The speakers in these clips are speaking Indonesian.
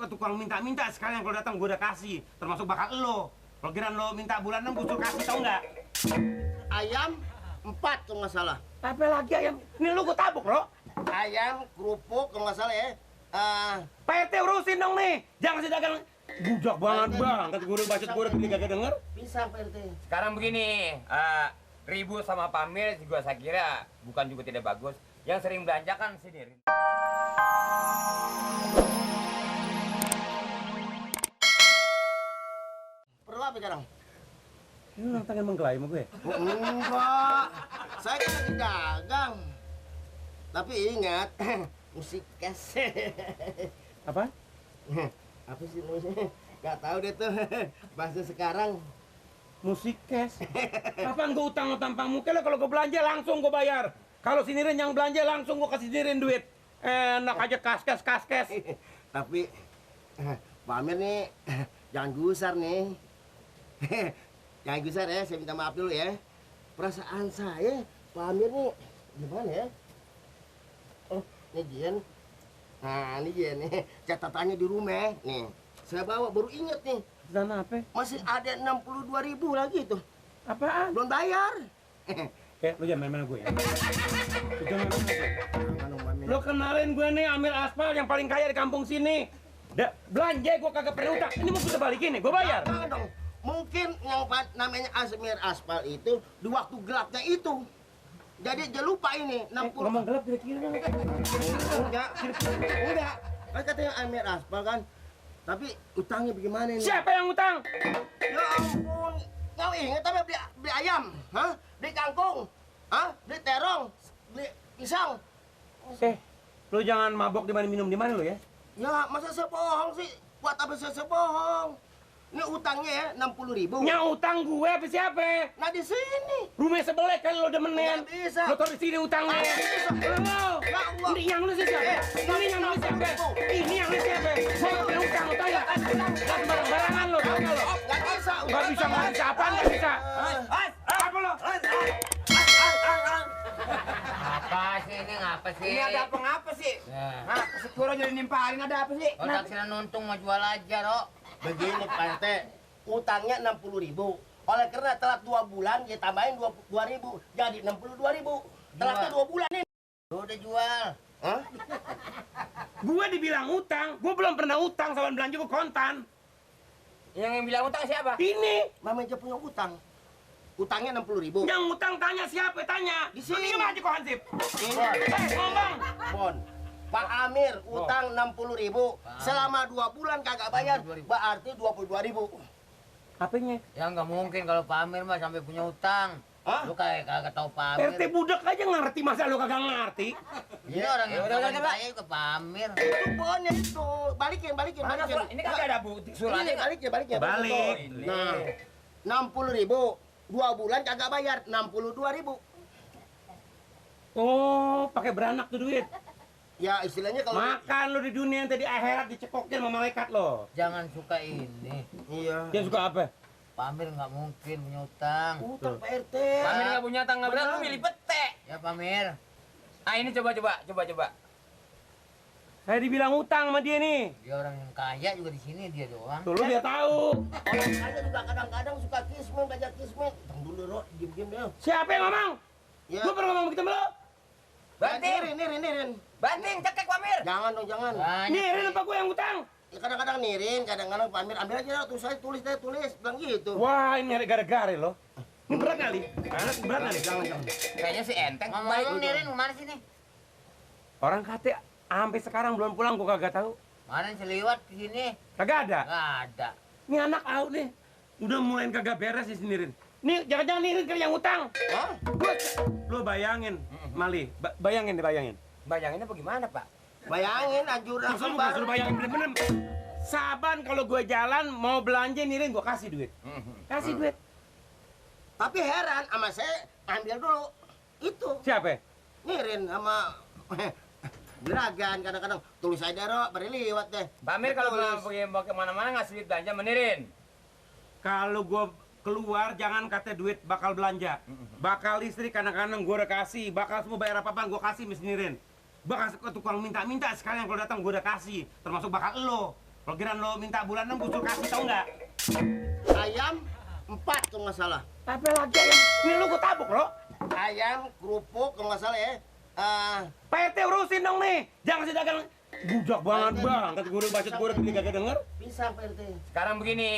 ke tukang minta-minta sekalian kalau datang gue udah kasih, termasuk bakal lo. Kalau kira lo minta bulanan gue suruh kasih, tau nggak? Ayam 4 kalau nggak salah. Apa lagi ayam? Ini lo gue tabuk lo. Ayam kerupuk kalau nggak salah ya. Pak RT urusin dong nih, jangan kasih dagang. Budak banget bang, kata gue udah bacot gue udah gak denger. Bisa Pak RT. Sekarang begini, ribut sama Pamir juga saya kira bukan juga tidak bagus. Yang sering belanja kan si Nirin. Perlu apa sekarang? Ini orang tangan menggelai sama gue. Oh, enggak, saya kan lagi dagang. Tapi ingat, musik cash. Apa? Apa sih namanya? Gak tahu deh tuh bahasa sekarang. Musik cash. Apaan gue utang muka lah, kalau gue belanja langsung gue bayar. Kalau si Nirin yang belanja langsung gue kasih Nirin duit. Enak aja kas kes. Tapi Pak Amir nih jangan gusar nih. Jangan gusar ya, saya minta maaf dulu ya. Perasaan saya Pak Amir nih gimana ya? Oh, ini Jen. Nah, ini Jen nih. Catatannya di rumah nih. Saya bawa baru inget nih. Dan apa? Masih ada 62.000 lagi tuh. Apaan? Belum bayar. Lu jangan main-main gue ya. Lu jangan main-main. Lu kenalin gue nih Amir Aspal yang paling kaya di kampung sini. Belanja gue kagak pernah utang. Ini mau kita balikin nih, gue bayar. Jangan dong. Mungkin yang namanya Amir Aspal itu di waktu gelapnya itu. Jadi dia lupa ini 60. Ngomong gelap kira-kira. Enggak. Kan katanya Amir Aspal kan. Tapi utangnya bagaimana ini? Siapa yang utang? Ya ampun. Kau ingat tapi beli ayam, hah? Beli kangkung, hah? Beli terong, beli pisang. Lu jangan mabok di mana minum di mana lu ya? Ya masa saya bohong sih? Buat apa saya bohong? Ini utangnya ya 60.000. Yang utang gue apa siapa? Nah di sini. Rumah sebelah kan lo demenin. Nggak bisa. Lo taruh di sini utangnya. Nggak bisa. Lo. Ya Allah. Ini yang lu siapa? Ini yang lu siapa? Ini yang lu siapa? Saya nggak punya utang, lo tau ya? Gak sembarang-barangan lo, tau nggak lo? Nggak bisa. Nggak bisa, apaan nggak bisa? Apa lo? Apa sih ini ngapa sih? Ini ada apa ngapa sih? Ya. Ngapa sih Kuro jadi nimpalin ada apa sih? Kalau taksiran untung mau jual aja, Ro. Begini Pak RT, utangnya 60.000. Oleh karena telat 2 bulan, dia tambahin 2.000, jadi 62.000. Telatnya 2 bulan nih. Lu udah jual. Hah? Gue dibilang utang, gue belum pernah utang sama belanja gue kontan. Yang bilang utang siapa? Ini Namanya punya utang. Utangnya 60.000. yang utang tanya siapa? Tanya. Di sini. Lu diem aja kok Hansip. Ini Ngomong. Bon. Pak Amir utang 60.000. Selama 2 bulan kagak bayar, berarti 22.000. Apanya? Ya nggak mungkin kalau Pamir mah sampai punya utang. Hah? Lu kayak kagak tahu Pamir. RT budak aja ngerti, masa lu kagak ngerti? Ini orang yang Udah, paling Pak. kaya ke Pamir. Itu bonnya itu. Balikin. Mana surat? Ini kagak ada bukti suratnya. Balikin. Balik. Nah, 60.000. 2 bulan kagak bayar, 62.000. Oh, pakai beranak tuh duit. Ya istilahnya kalau Makan lu di dunia yang tadi akhirat dicekokin sama malaikat lo. Jangan suka ini. iya. Dia suka apa? Pamir nggak mungkin punya utang. Utang Pak RT. Pamir nggak punya utang nggak benar, lu milih pete. Ya Pamir. Ah ini coba. Saya dibilang utang sama dia nih. Dia orang yang kaya juga di sini dia doang. Tuh lu dia tahu. Orang kaya juga kadang-kadang suka kismin, belajar kismin. Tunggu dulu, Ro, diem deh. Siapa yang ngomong? Ya. Gua pernah ngomong begitu sama lo. Nirin. Banting cekek Pamir. Jangan dong, jangan. Banyak. Nirin apa gua yang utang? Ya, kadang-kadang nirin, kadang-kadang Pak Amir ambil aja tuh saya tulis, bilang gitu. Wah, ini ada gara-gara lo. Ini berat kali. Berat kali. Jangan. Kayaknya si enteng. Ngomong Nirin kemana sih nih? Orang kata sampai sekarang belum pulang, gua kagak tahu. Mana seliwat di sini? Kagak ada. Nggak ada. Ini anak out nih. Udah mulai kagak beres sih si Nirin. Nih, jangan-jangan Nirin kali yang utang. Hah? Lu bayangin, Mali. Bayangin. Bayanginnya bagaimana Pak? Bayangin anjuran Suruh kembar. bayangin bener-bener. Saban kalau gue jalan mau belanja Nirin gue kasih duit. Kasih duit. Tapi heran sama saya ambil dulu itu Siapa? nirin sama juragan kadang-kadang tulis aja Ro, beri liwat deh. Pamir kalau Tulis. mau kemana-mana ngasih duit belanja menirin. Kalau gue keluar jangan kata duit bakal belanja. Bakal listrik kadang-kadang gue udah kasih. Bakal semua bayar apa-apa gue kasih Miss Nirin. Bakal ke tukang minta-minta sekalian kalau datang gue udah kasih. Termasuk bakal lo. Kalau kira lo minta bulanan gue suruh kasih, tau nggak? Ayam 4 kalau nggak salah. Apa lagi ayam? Ini lu gue tabuk lo. Ayam, kerupuk kalau nggak salah ya. PT urusin dong nih. Jangan sih dagang budak banget bang. Kata gue udah bacot gue udah kagak denger. Pisang Pak RT. Sekarang begini,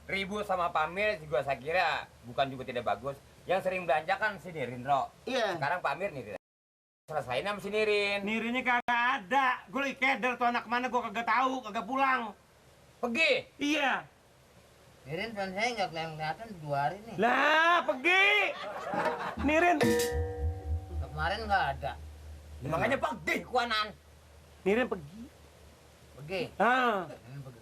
ribut sama Pamir juga saya kira bukan juga tidak bagus. Yang sering belanja kan si Nirin, Ro. Iya. Sekarang Pamir nih, selesain sama si Nirin. Nirinnya kagak ada. Gue lagi keder tuh anak mana gue kagak tahu, kagak pulang. Pergi. Iya. Nirin teman saya nggak kelihatan 2 hari nih. Lah, pergi. Nirin. Kemarin nggak ada. Makanya pergi kuanan. Nirin pergi. Pergi. Ah.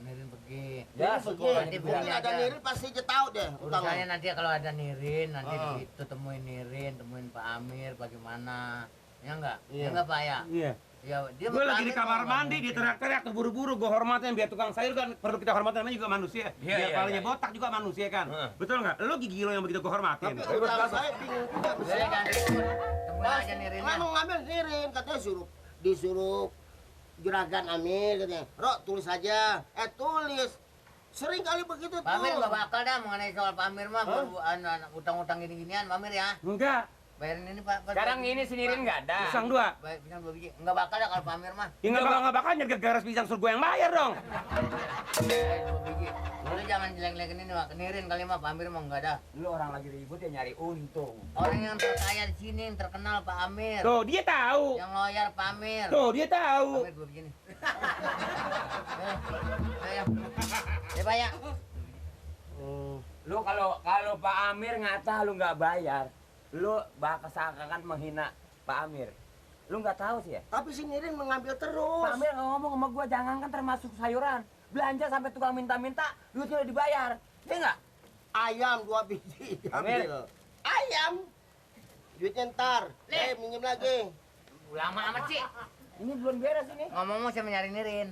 Nirin pergi. Ya, Ini syukur begini, nanti mungkin bilang ada aja. Nirin pasti dia tahu deh Urusannya utangnya. nanti kalau ada Nirin, nanti Ah. di situ temuin Nirin, temuin Pak Amir, bagaimana? Ya enggak? Iya. Ya enggak Pak ya? Iya. Ya dia Gue lagi di pamit kamar kok, mandi, nggak dia mungkin. teriak-teriak tuh buru-buru gue hormatin biar tukang sayur kan perlu kita hormatin namanya juga manusia. Iya, Biar iya, kepalanya iya. botak juga manusia kan. Heeh. Betul nggak? Lo gigi lo yang begitu gue hormatin. Tapi utang saya bingung juga. Udah jangan ribut. Temuin aja Nirinnya. Mau ngambil Nirin, katanya disuruh juragan Amir katanya. Rok tulis aja. Tulis. Sering kali begitu tuh. Pak Amir nggak bakal dah mengenai soal Pak Amir mah utang-utang gini-ginian Pak Amir ya. Enggak. Bayarin ini Pak. Sekarang ini si Nirin nggak ada. Pisang 2. Baik, pisang 2 biji. Enggak bakal dah kalau Pak Amir mah. Ya nggak bakal nyerga garas pisang suruh gue yang bayar dong. 2 biji. Lu jangan jelek-jelekin ini Pak. Nirin kali mah Pak Amir mah enggak ada. Lu orang lagi ribut ya nyari untung. Orang yang terkaya di sini yang terkenal Pak Amir. Tuh dia tahu. Yang loyal Pak Amir. Tuh dia tahu. Amir 2 biji nih. Ayo. Ya Pak ya. Lu kalau Pak Amir ngata lu nggak bayar, lu bakal seakan menghina Pak Amir. Lu nggak tahu sih ya? Tapi si Nirin mengambil terus. Pak Amir nggak ngomong sama gua, jangan kan termasuk sayuran. Belanja sampai tukang minta-minta, duitnya udah dibayar. Iya nggak? Ayam 2 biji Amir. diambil. Ayam. Duitnya ntar. Nih. Minjem lagi. Lama amat sih. Ini belum beres ini. Ngomong-ngomong saya nyari Nirin.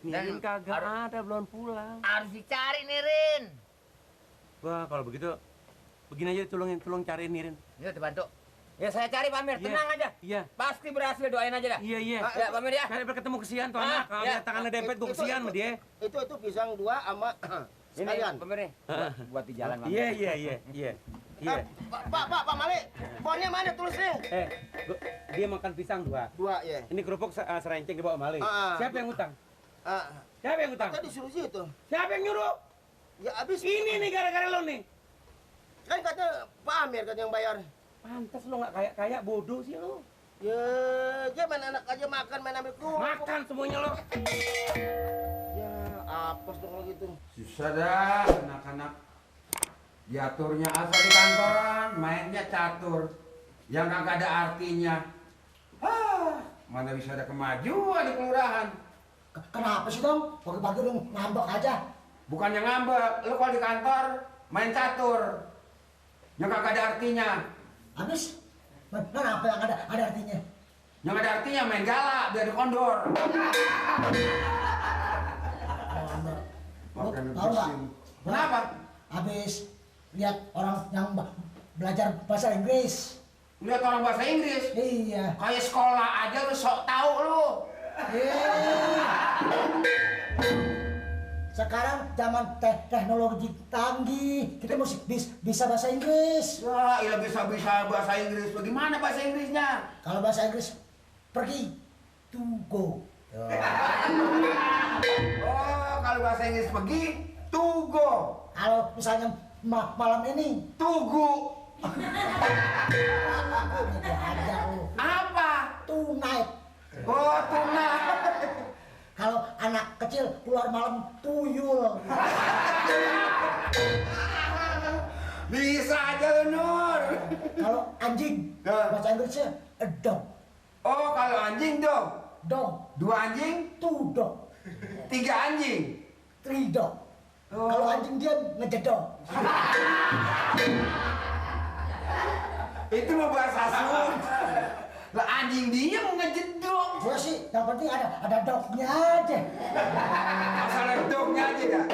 Nirin kagak ada, belum pulang. Harus dicari Nirin. Wah kalau begitu, begini aja tolong cariin Nirin. Yuk dibantu. Ya saya cari Pak Amir, Iya. tenang aja. Iya. Pasti berhasil, doain aja dah. Iya iya. Ya Pak Amir ya. Cari ketemu kesian tuh Ah, anak. Kalau ya. lihat tangannya dempet gue kesian sama dia. Itu pisang 2 sama Ini sekalian. Pak Amir nih, buat di jalan Pak Amir. Iya iya iya iya. Iya. Pak Malik. Bonnya mana tulisnya? Dia makan pisang 2. 2 ya. Ini kerupuk serenceng dibawa Malik. Ah. Siapa yang utang? Ah, Siapa yang utang? tadi disuruh situ. Siapa yang nyuruh? Ya abis Ini nih gara-gara lo nih. kan kata Pak Amir kan yang bayar. Pantas lo nggak kayak bodoh sih lo. Ya, dia main anak aja makan main ambil kerupuk. Makan semuanya lo. Ya, apes dong kalau gitu. Susah dah anak-anak. Diaturnya asal di kantoran, mainnya catur. Yang kagak ada artinya. Mana bisa ada kemajuan di kelurahan. Kenapa sih dong? Pagi-pagi udah ngambek aja. Bukannya ngambek, lu kalau di kantor main catur. Yang kagak ada artinya. Habis? Kenapa yang ada artinya? Yang ada artinya main galak biar dikondor. Tahu Makan nggak? pusing. Kenapa? Habis lihat orang yang belajar bahasa Inggris. Lihat orang bahasa Inggris. Iya. Kayak sekolah aja lu sok tahu lu. Sekarang zaman teknologi canggih, kita mesti bisa bahasa Inggris. Wah, iya bisa-bisa bahasa Inggris. Bagaimana bahasa Inggrisnya? Kalau bahasa Inggris, pergi to go. Oh, kalau bahasa Inggris pergi, to go. Kalau misalnya malam ini, Tugu. itu ada lu. Apa? Tonight. Oh, tuna. Kalau anak kecil keluar malam tuyul. Bisa aja lu, Nur. Kalau anjing, Ya. bahasa Inggrisnya a dog. Oh, kalau anjing dong. Dog, 2 anjing, two dog, 3 anjing. three dog. Oh. Kalau anjing diam ngejedok. Itu mau bahasa Sunda. Lah anjing dia mau ngejedok. Gua sih yang penting ada dognya aja. Asal dognya aja dah.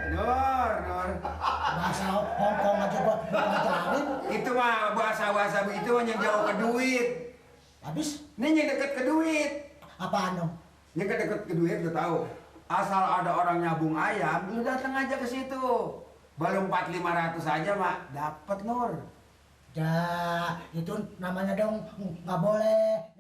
Nur, Nur. Bahasa Hongkong aja gua ngajarin. Itu mah bahasa-bahasa begitu yang jauh ke duit. Habis Ini yang deket ke duit. apaan dong? Ini kan deket ke duit udah tahu. Asal ada orang nyabung ayam, lu datang aja ke situ. Baru 4.500 aja, Mak. Dapat, Nur. Ya, itu namanya dong nggak boleh